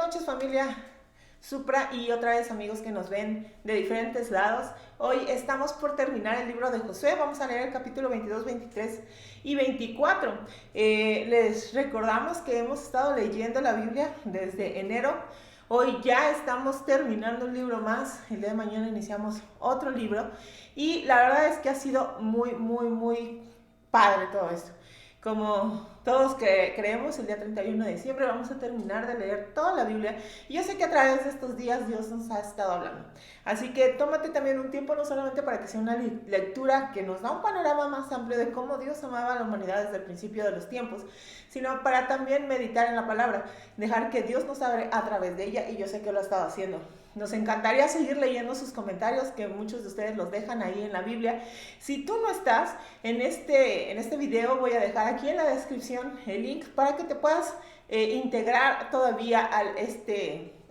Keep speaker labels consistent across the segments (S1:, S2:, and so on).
S1: noches, familia Supra, y otra vez amigos que nos ven de diferentes lados. Hoy estamos por terminar el libro de Josué. Vamos a leer el capítulo 22, 23 y 24. Les recordamos que hemos estado leyendo la Biblia desde enero. Hoy ya estamos terminando un libro más. El día de mañana iniciamos otro libro. Y la verdad es que ha sido muy padre todo esto. Como todos que creemos, el día 31 de diciembre vamos a terminar de leer toda la Biblia. Y yo sé que a través de estos días Dios nos ha estado hablando. Así que tómate también un tiempo, no solamente para que sea una lectura que nos da un panorama más amplio de cómo Dios amaba a la humanidad desde el principio de los tiempos, sino para también meditar en la palabra, dejar que Dios nos hable a través de ella, y yo sé que lo ha estado haciendo. Nos encantaría seguir leyendo sus comentarios, que muchos de ustedes los dejan ahí en la Biblia. Si tú no estás en este video, voy a dejar aquí en la descripción el link para que te puedas integrar todavía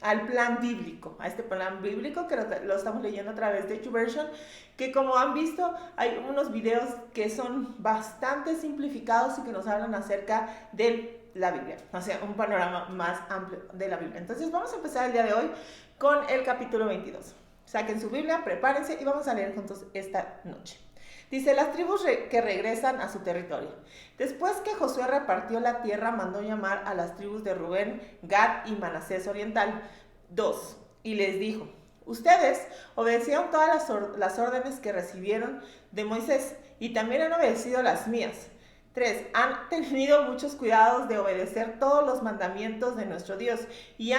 S1: al plan bíblico, a este plan bíblico que lo estamos leyendo a través de YouVersion, que como han visto hay unos videos que son bastante simplificados y que nos hablan acerca de la Biblia, o sea, un panorama más amplio de la Biblia. Entonces vamos a empezar el día de hoy con el capítulo 22. Saquen su Biblia, prepárense y vamos a leer juntos esta noche. Dice: las tribus que regresan a su territorio. Después que Josué repartió la tierra, mandó llamar a las tribus de Rubén, Gad y Manasés Oriental, 2, y les dijo: ustedes obedecieron todas las órdenes que recibieron de Moisés, y también han obedecido las mías. 3. Han tenido muchos cuidados de obedecer todos los mandamientos de nuestro Dios, y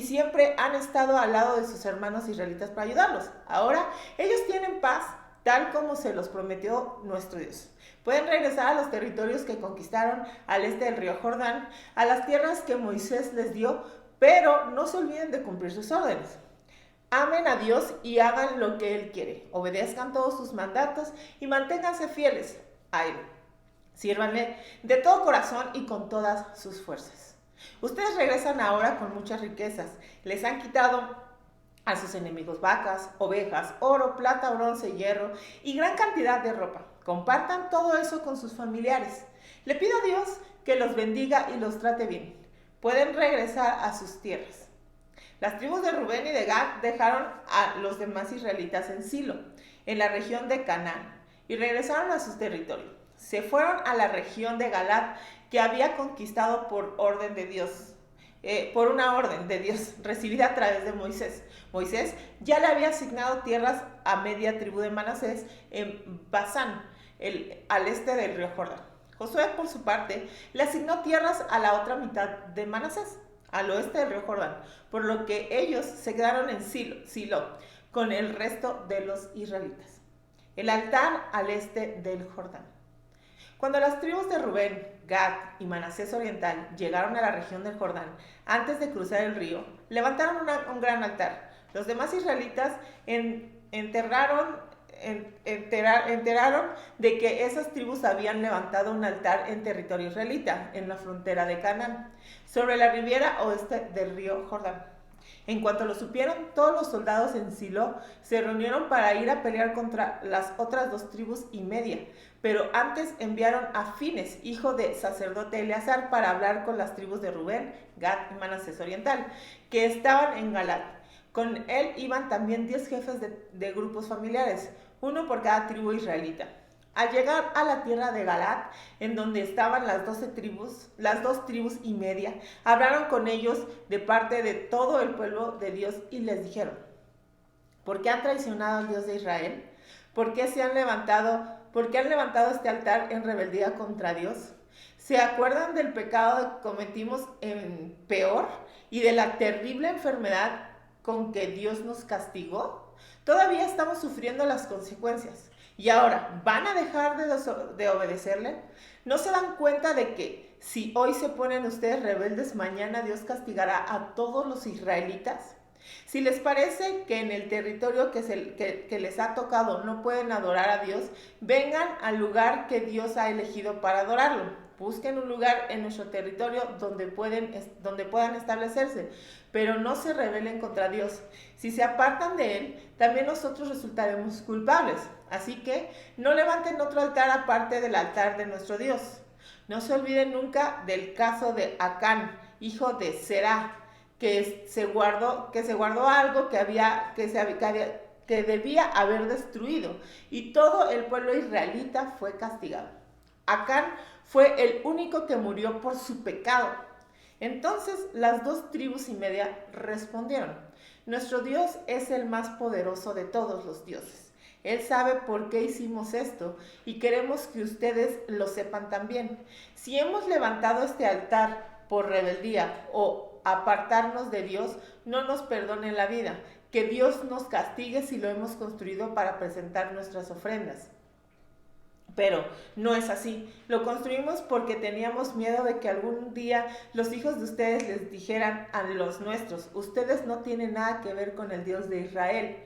S1: siempre han estado al lado de sus hermanos israelitas para ayudarlos. Ahora ellos tienen paz, tal como se los prometió nuestro Dios. Pueden regresar a los territorios que conquistaron al este del río Jordán, a las tierras que Moisés les dio, pero no se olviden de cumplir sus órdenes. Amen a Dios y hagan lo que Él quiere. Obedezcan todos sus mandatos y manténganse fieles a Él. Sírvanle de todo corazón y con todas sus fuerzas. Ustedes regresan ahora con muchas riquezas. Les han quitado a sus enemigos vacas, ovejas, oro, plata, bronce, hierro y gran cantidad de ropa. Compartan todo eso con sus familiares. Le pido a Dios que los bendiga y los trate bien. Pueden regresar a sus tierras. Las tribus de Rubén y de Gad dejaron a los demás israelitas en Silo, en la región de Canaán, y regresaron a sus territorios. Se fueron a la región de Galaad, que había conquistado por una orden de Dios recibida a través de Moisés. Moisés ya le había asignado tierras a media tribu de Manasés en Basán, al este del río Jordán. Josué, por su parte, le asignó tierras a la otra mitad de Manasés, al oeste del río Jordán, por lo que ellos se quedaron en Silo con el resto de los israelitas. El altar al este del Jordán. Cuando las tribus de Rubén, Gad y Manasés Oriental llegaron a la región del Jordán, antes de cruzar el río, levantaron un gran altar. Los demás israelitas enteraron de que esas tribus habían levantado un altar en territorio israelita, en la frontera de Canaán, sobre la ribera oeste del río Jordán. En cuanto lo supieron, todos los soldados en Silo se reunieron para ir a pelear contra las otras 2 tribus y media, pero antes enviaron a Fines, hijo de sacerdote Eleazar, para hablar con las tribus de Rubén, Gad y Manasés Oriental, que estaban en Galaad. Con él iban también 10 jefes de grupos familiares, uno por cada tribu israelita. Al llegar a la tierra de Galaad, en donde estaban las 2 tribus y media, hablaron con ellos de parte de todo el pueblo de Dios y les dijeron: ¿por qué han traicionado al Dios de Israel? ¿Por qué han levantado este altar en rebeldía contra Dios? ¿Se acuerdan del pecado que cometimos en Peor y de la terrible enfermedad con que Dios nos castigó? Todavía estamos sufriendo las consecuencias. ¿Y ahora van a dejar de obedecerle? ¿No se dan cuenta de que si hoy se ponen ustedes rebeldes, mañana Dios castigará a todos los israelitas? Si les parece que en el territorio que les ha tocado no pueden adorar a Dios, vengan al lugar que Dios ha elegido para adorarlo. Busquen un lugar en nuestro territorio donde puedan establecerse, pero no se rebelen contra Dios. Si se apartan de Él, también nosotros resultaremos culpables. Así que no levanten otro altar aparte del altar de nuestro Dios. No se olviden nunca del caso de Acán, hijo de Será, que se guardó algo que debía haber destruido, y todo el pueblo israelita fue castigado. Acán fue el único que murió por su pecado. Entonces las 2,5 tribus respondieron: nuestro Dios es el más poderoso de todos los dioses. Él sabe por qué hicimos esto y queremos que ustedes lo sepan también. Si hemos levantado este altar por rebeldía o apartarnos de Dios, no nos perdonen la vida. Que Dios nos castigue si lo hemos construido para presentar nuestras ofrendas. Pero no es así. Lo construimos porque teníamos miedo de que algún día los hijos de ustedes les dijeran a los nuestros: ustedes no tienen nada que ver con el Dios de Israel.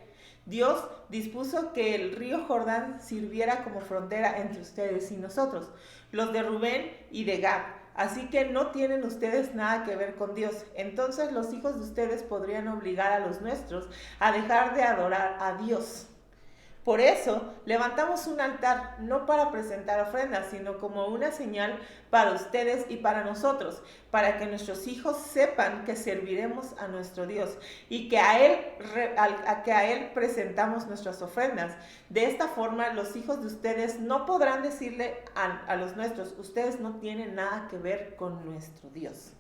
S1: Dios dispuso que el río Jordán sirviera como frontera entre ustedes y nosotros, los de Rubén y de Gad. Así que no tienen ustedes nada que ver con Dios. Entonces los hijos de ustedes podrían obligar a los nuestros a dejar de adorar a Dios. Por eso levantamos un altar, no para presentar ofrendas, sino como una señal para ustedes y para nosotros, para que nuestros hijos sepan que serviremos a nuestro Dios y que a Él presentamos nuestras ofrendas. De esta forma, los hijos de ustedes no podrán decirle a los nuestros: ustedes no tienen nada que ver con nuestro Dios.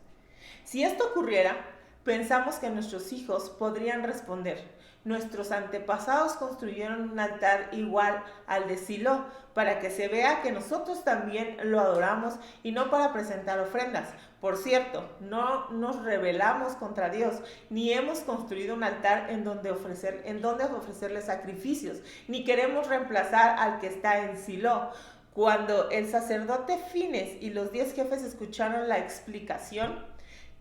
S1: Si esto ocurriera, pensamos que nuestros hijos podrían responder: nuestros antepasados construyeron un altar igual al de Silo, para que se vea que nosotros también lo adoramos y no para presentar ofrendas. Por cierto, no nos rebelamos contra Dios, ni hemos construido un altar en donde ofrecerle sacrificios, ni queremos reemplazar al que está en Silo. Cuando el sacerdote Fines y los 10 jefes escucharon la explicación,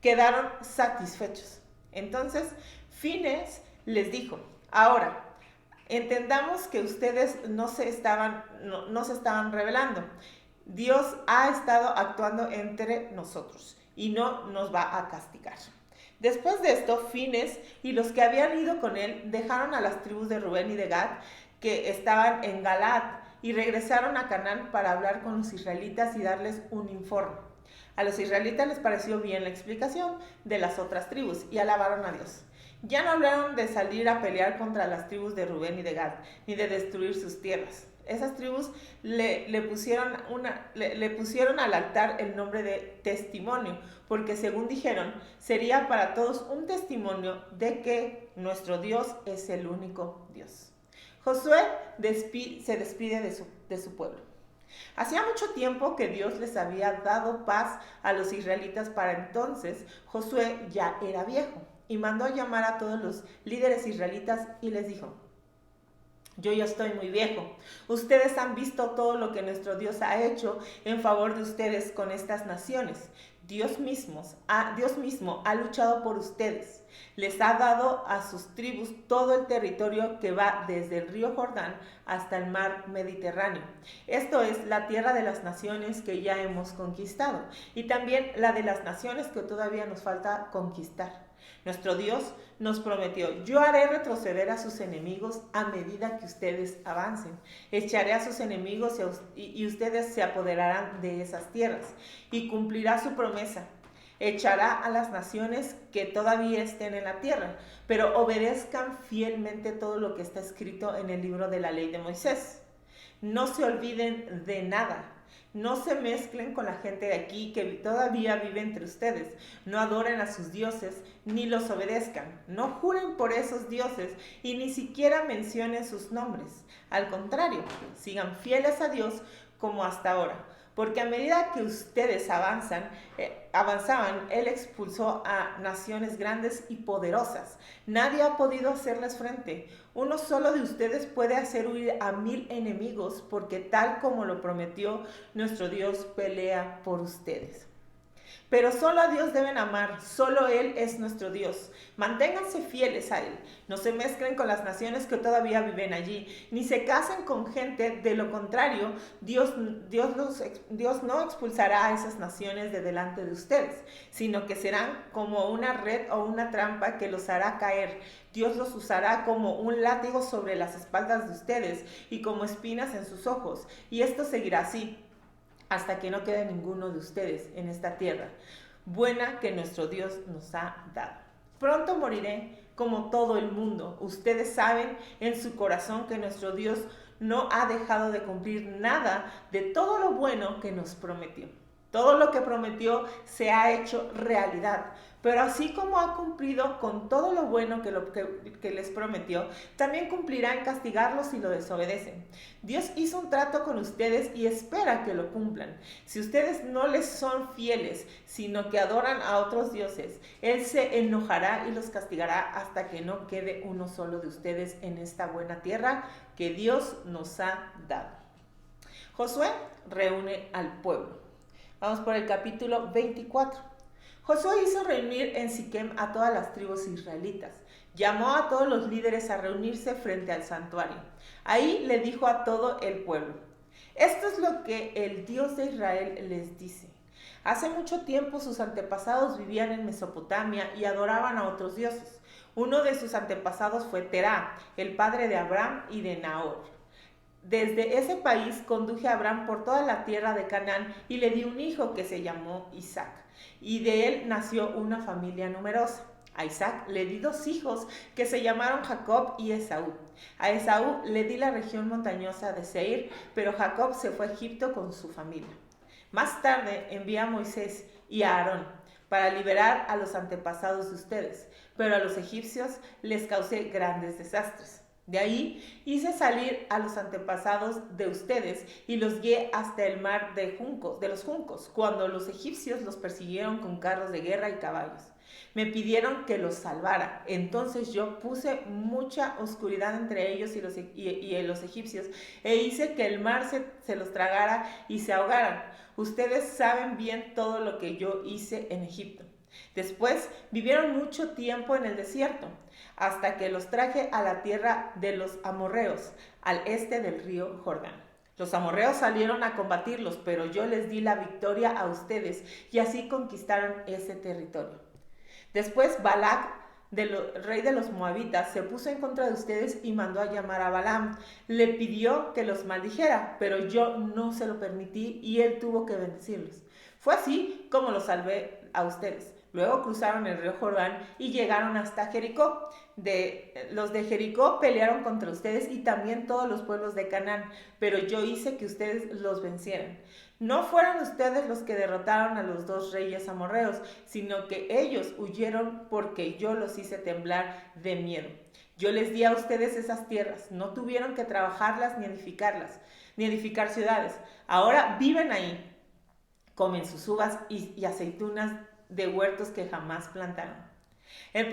S1: quedaron satisfechos. Entonces Fines les dijo: ahora, entendamos que ustedes no se estaban rebelando. Dios ha estado actuando entre nosotros y no nos va a castigar. Después de esto, Fines y los que habían ido con él dejaron a las tribus de Rubén y de Gad, que estaban en Galaad, y regresaron a Canaán para hablar con los israelitas y darles un informe. A los israelitas les pareció bien la explicación de las otras tribus y alabaron a Dios. Ya no hablaron de salir a pelear contra las tribus de Rubén y de Gad, ni de destruir sus tierras. Esas tribus le pusieron al altar el nombre de testimonio, porque según dijeron, sería para todos un testimonio de que nuestro Dios es el único Dios. Josué se despide de su pueblo. Hacía mucho tiempo que Dios les había dado paz a los israelitas. Para entonces Josué ya era viejo y mandó llamar a todos los líderes israelitas y les dijo: yo ya estoy muy viejo. Ustedes han visto todo lo que nuestro Dios ha hecho en favor de ustedes con estas naciones. Dios mismo ha luchado por ustedes. Les ha dado a sus tribus todo el territorio que va desde el río Jordán hasta el mar Mediterráneo. Esto es la tierra de las naciones que ya hemos conquistado y también la de las naciones que todavía nos falta conquistar. Nuestro Dios nos prometió: yo haré retroceder a sus enemigos a medida que ustedes avancen. Echaré a sus enemigos y ustedes se apoderarán de esas tierras. Y cumplirá su promesa. Echará a las naciones que todavía estén en la tierra, pero obedezcan fielmente todo lo que está escrito en el libro de la ley de Moisés. No se olviden de nada. No se mezclen con la gente de aquí que todavía vive entre ustedes. No adoren a sus dioses ni los obedezcan. No juren por esos dioses y ni siquiera mencionen sus nombres. Al contrario, sigan fieles a Dios como hasta ahora. Porque a medida que ustedes avanzaban, Él expulsó a naciones grandes y poderosas. Nadie ha podido hacerles frente. Uno solo de ustedes puede hacer huir a 1000 enemigos, porque tal como lo prometió, nuestro Dios pelea por ustedes. Pero solo a Dios deben amar, solo Él es nuestro Dios. Manténganse fieles a Él, no se mezclen con las naciones que todavía viven allí, ni se casen con gente. De lo contrario, Dios no expulsará a esas naciones de delante de ustedes, sino que serán como una red o una trampa que los hará caer. Dios los usará como un látigo sobre las espaldas de ustedes y como espinas en sus ojos, y esto seguirá así hasta que no quede ninguno de ustedes en esta tierra buena que nuestro Dios nos ha dado. Pronto moriré como todo el mundo. Ustedes saben en su corazón que nuestro Dios no ha dejado de cumplir nada de todo lo bueno que nos prometió. Todo lo que prometió se ha hecho realidad. Pero así como ha cumplido con todo lo bueno que les prometió, también cumplirá en castigarlos si lo desobedecen. Dios hizo un trato con ustedes y espera que lo cumplan. Si ustedes no les son fieles, sino que adoran a otros dioses, Él se enojará y los castigará hasta que no quede uno solo de ustedes en esta buena tierra que Dios nos ha dado. Josué reúne al pueblo. Vamos por el capítulo 24. Josué hizo reunir en Siquem a todas las tribus israelitas. Llamó a todos los líderes a reunirse frente al santuario. Ahí le dijo a todo el pueblo: esto es lo que el Dios de Israel les dice. Hace mucho tiempo sus antepasados vivían en Mesopotamia y adoraban a otros dioses. Uno de sus antepasados fue Terá, el padre de Abraham y de Nahor. Desde ese país conduje a Abraham por toda la tierra de Canaán y le dio un hijo que se llamó Isaac. Y de él nació una familia numerosa. A Isaac le di 2 hijos que se llamaron Jacob y Esaú. A Esaú le di la región montañosa de Seir, pero Jacob se fue a Egipto con su familia. Más tarde envié a Moisés y a Aarón para liberar a los antepasados de ustedes, pero a los egipcios les causé grandes desastres. De ahí hice salir a los antepasados de ustedes y los guié hasta el mar de los juncos, cuando los egipcios los persiguieron con carros de guerra y caballos. Me pidieron que los salvara. Entonces yo puse mucha oscuridad entre ellos y los egipcios e hice que el mar se los tragara y se ahogaran. Ustedes saben bien todo lo que yo hice en Egipto. Después vivieron mucho tiempo en el desierto, hasta que los traje a la tierra de los amorreos, al este del río Jordán. Los amorreos salieron a combatirlos, pero yo les di la victoria a ustedes y así conquistaron ese territorio. Después Balac, rey de los moabitas, se puso en contra de ustedes y mandó a llamar a Balaam. Le pidió que los maldijera, pero yo no se lo permití y él tuvo que bendecirlos. Fue así como los salvé a ustedes. Luego cruzaron el río Jordán y llegaron hasta Jericó. Los de Jericó pelearon contra ustedes y también todos los pueblos de Canaán, pero yo hice que ustedes los vencieran. No fueron ustedes los que derrotaron a los 2 reyes amorreos, sino que ellos huyeron porque yo los hice temblar de miedo. Yo les di a ustedes esas tierras, no tuvieron que trabajarlas ni edificar ciudades. Ahora viven ahí, comen sus uvas y aceitunas de huertos que jamás plantaron. El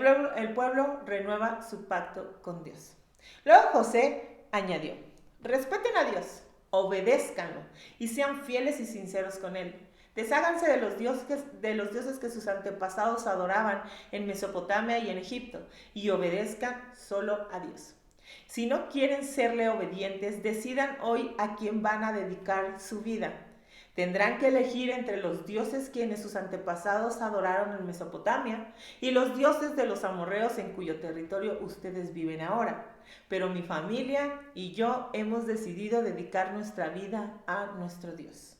S1: pueblo renueva su pacto con Dios. Luego José añadió: respeten a Dios, obedézcanlo y sean fieles y sinceros con él. Desháganse de los dioses que sus antepasados adoraban en Mesopotamia y en Egipto y obedezcan solo a Dios. Si no quieren serle obedientes, decidan hoy a quién van a dedicar su vida. Tendrán que elegir entre los dioses quienes sus antepasados adoraron en Mesopotamia y los dioses de los amorreos en cuyo territorio ustedes viven ahora. Pero mi familia y yo hemos decidido dedicar nuestra vida a nuestro Dios.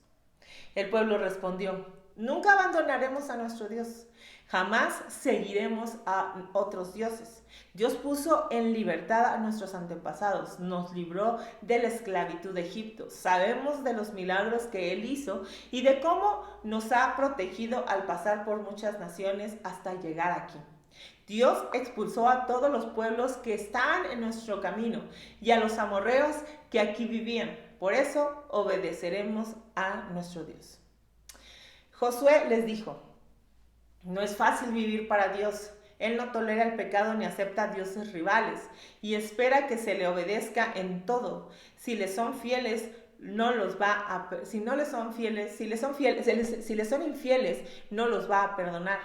S1: El pueblo respondió: nunca abandonaremos a nuestro Dios. Jamás seguiremos a otros dioses. Dios puso en libertad a nuestros antepasados, nos libró de la esclavitud de Egipto. Sabemos de los milagros que Él hizo y de cómo nos ha protegido al pasar por muchas naciones hasta llegar aquí. Dios expulsó a todos los pueblos que estaban en nuestro camino y a los amorreos que aquí vivían. Por eso obedeceremos a nuestro Dios. Josué les dijo: no es fácil vivir para Dios. Él no tolera el pecado ni acepta dioses rivales y espera que se le obedezca en todo. Si le son infieles, no los va a perdonar.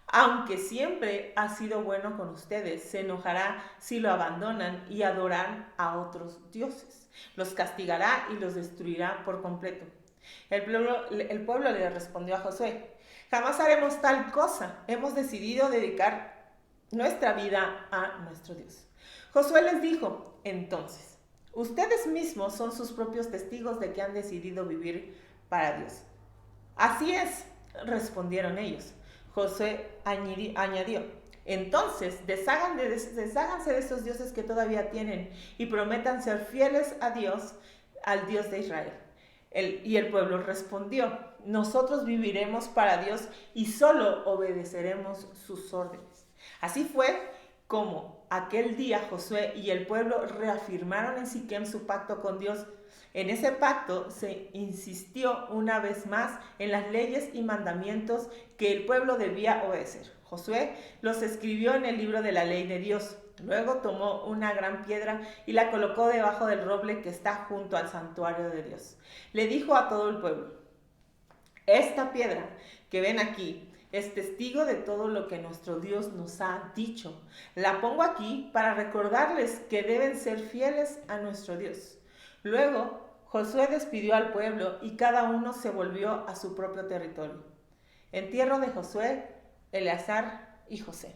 S1: Aunque siempre ha sido bueno con ustedes, se enojará si lo abandonan y adoran a otros dioses. Los castigará y los destruirá por completo. El pueblo le respondió a Josué: jamás haremos tal cosa. Hemos decidido dedicar nuestra vida a nuestro Dios. Josué les dijo entonces: ustedes mismos son sus propios testigos de que han decidido vivir para Dios. Así es, respondieron ellos. Josué añadió: Entonces, desháganse de estos dioses que todavía tienen y prometan ser fieles a Dios, al Dios de Israel. Y el pueblo respondió: nosotros viviremos para Dios y solo obedeceremos sus órdenes. Así fue como aquel día Josué y el pueblo reafirmaron en Siquem su pacto con Dios. En ese pacto se insistió una vez más en las leyes y mandamientos que el pueblo debía obedecer. Josué los escribió en el libro de la ley de Dios. Luego tomó una gran piedra y la colocó debajo del roble que está junto al santuario de Dios. Le dijo a todo el pueblo: esta piedra que ven aquí es testigo de todo lo que nuestro Dios nos ha dicho. La pongo aquí para recordarles que deben ser fieles a nuestro Dios. Luego Josué despidió al pueblo y cada uno se volvió a su propio territorio. Entierro de Josué, Eleazar y José.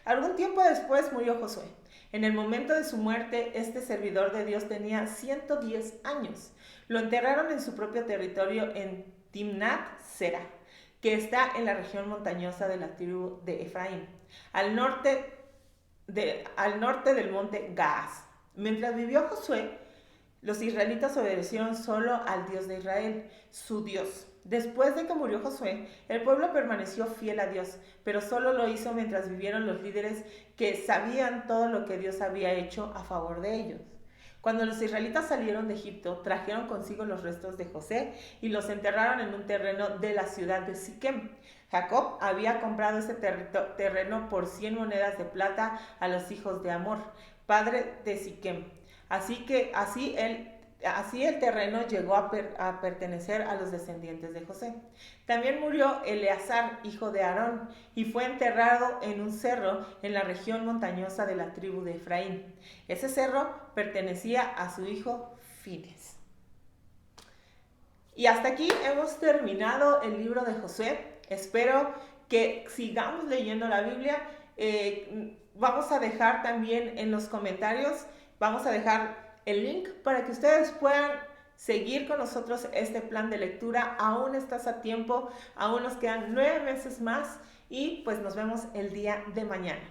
S1: Algún tiempo después murió Josué. En el momento de su muerte, este servidor de Dios tenía 110 años. Lo enterraron en su propio territorio en Timnat Sera, que está en la región montañosa de la tribu de Efraín, al norte del monte Gaas. Mientras vivió Josué, los israelitas obedecieron solo al Dios de Israel, su Dios. Después de que murió Josué, el pueblo permaneció fiel a Dios, pero solo lo hizo mientras vivieron los líderes que sabían todo lo que Dios había hecho a favor de ellos. Cuando los israelitas salieron de Egipto, trajeron consigo los restos de José y los enterraron en un terreno de la ciudad de Siquem. Jacob había comprado ese terreno por 100 monedas de plata a los hijos de Hamor, padre de Siquem. Así el terreno llegó a pertenecer a los descendientes de José. También murió Eleazar, hijo de Aarón, y fue enterrado en un cerro en la región montañosa de la tribu de Efraín. Ese cerro pertenecía a su hijo Fines. Y hasta aquí hemos terminado el libro de Josué. Espero que sigamos leyendo la Biblia. Vamos a dejar también en los comentarios, vamos a dejar el link para que ustedes puedan seguir con nosotros este plan de lectura. Aún estás a tiempo, aún nos quedan 9 meses más y pues nos vemos el día de mañana.